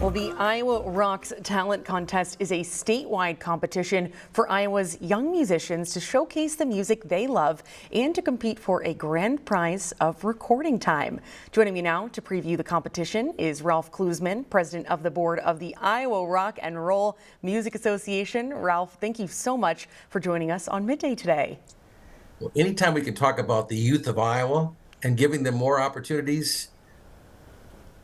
Well, the Iowa Rocks Talent Contest is a statewide competition for Iowa's young musicians to showcase the music they love and to compete for a grand prize of recording time. Joining me now to preview the competition is Ralph Klusman, president of the board of the Iowa Rock and Roll Music Association. Ralph, thank you so much for joining us on Midday today. Well, anytime we can talk about the youth of Iowa and giving them more opportunities,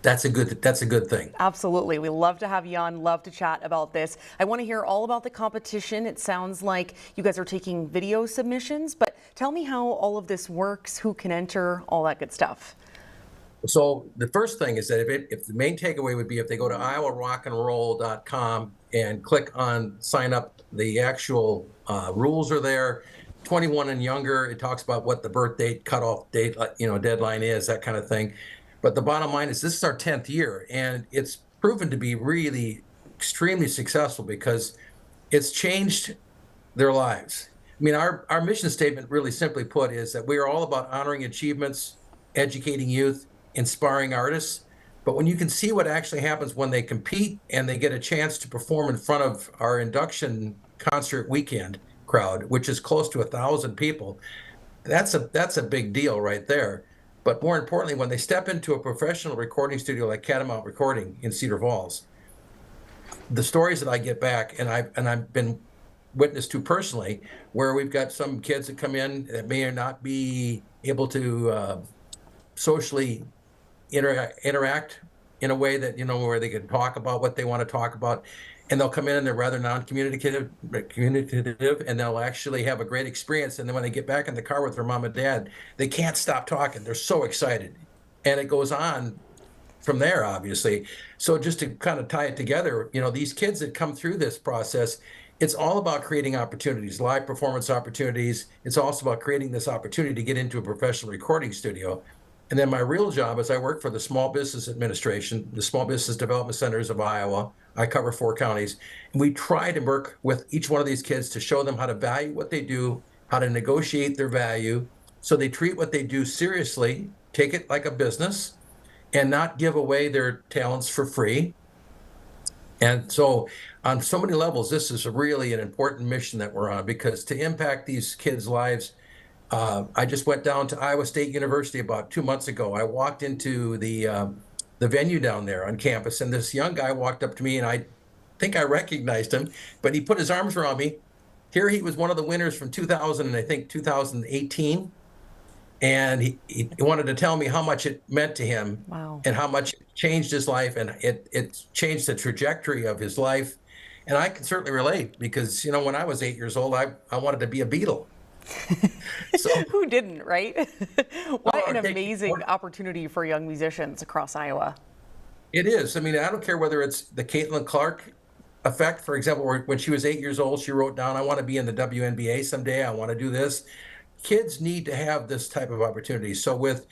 that's a good thing. Absolutely. We love to have you on, love to chat about this. I want to hear all about the competition. It sounds like you guys are taking video submissions, but tell me how all of this works, who can enter, all that good stuff. So the first thing is that if the main takeaway would be if they go to iowarockandroll.com and click on sign up, the actual rules are there. 21 and younger, it talks about what the birth date, cutoff date, deadline is, that kind of thing. But the bottom line is this is our 10th year, and it's proven to be really extremely successful because it's changed their lives. I mean, our mission statement, really simply put, is that we are all about honoring achievements, educating youth, inspiring artists. But when you can see what actually happens when they compete and they get a chance to perform in front of our induction concert weekend crowd, which is close to 1,000 people, that's a big deal right there. But more importantly, when they step into a professional recording studio like Catamount Recording in Cedar Falls, the stories that I get back, and I've been witness to personally, where we've got some kids that come in that may or not be able to socially interact in a way that, where they can talk about what they want to talk about. And they'll come in and they're rather non-communicative, and they'll actually have a great experience. And then when they get back in the car with their mom and dad, they can't stop talking. They're so excited. And it goes on from there, obviously. So just to kind of tie it together, these kids that come through this process, it's all about creating opportunities, live performance opportunities. It's also about creating this opportunity to get into a professional recording studio. And then my real job is I work for the Small Business Administration, the Small Business Development Centers of Iowa. I cover 4 counties. And we try to work with each one of these kids to show them how to value what they do, how to negotiate their value, so they treat what they do seriously, take it like a business, and not give away their talents for free. And so on so many levels, this is really an important mission that we're on, because to impact these kids' lives, I just went down to Iowa State University about 2 months ago. I walked into the venue down there on campus, and this young guy walked up to me, and I think I recognized him, but he put his arms around me. Here he was, one of the winners from 2000 and I think 2018, and he wanted to tell me how much it meant to him. Wow. And how much it changed his life, and it changed the trajectory of his life. And I can certainly relate, because when I was 8 years old, I wanted to be a Beatle. So, who didn't, right? What an amazing opportunity for young musicians across Iowa. It is. I mean, I don't care whether it's the Caitlin Clark effect, for example, where when she was 8 years old, she wrote down, I want to be in the WNBA someday. I want to do this. Kids need to have this type of opportunity. So with,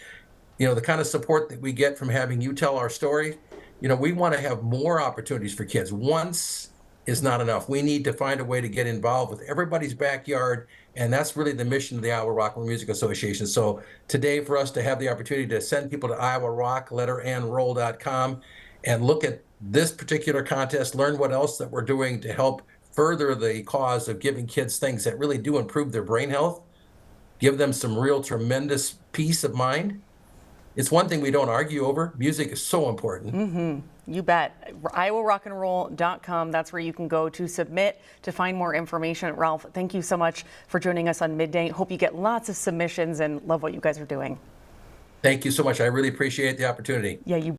the kind of support that we get from having you tell our story, we want to have more opportunities for kids. Once is not enough. We need to find a way to get involved with everybody's backyard, and that's really the mission of the Iowa Rock and Roll Music Association. So today, for us to have the opportunity to send people to iowarock.com and look at this particular contest, learn what else that we're doing to help further the cause of giving kids things that really do improve their brain health, give them some real tremendous peace of mind. It's one thing we don't argue over. Music is so important. Mm-hmm. You bet. iowarockandroll.com. That's where you can go to submit, to find more information. Ralph, thank you so much for joining us on Midday. Hope you get lots of submissions and love what you guys are doing. Thank you so much. I really appreciate the opportunity. Yeah, you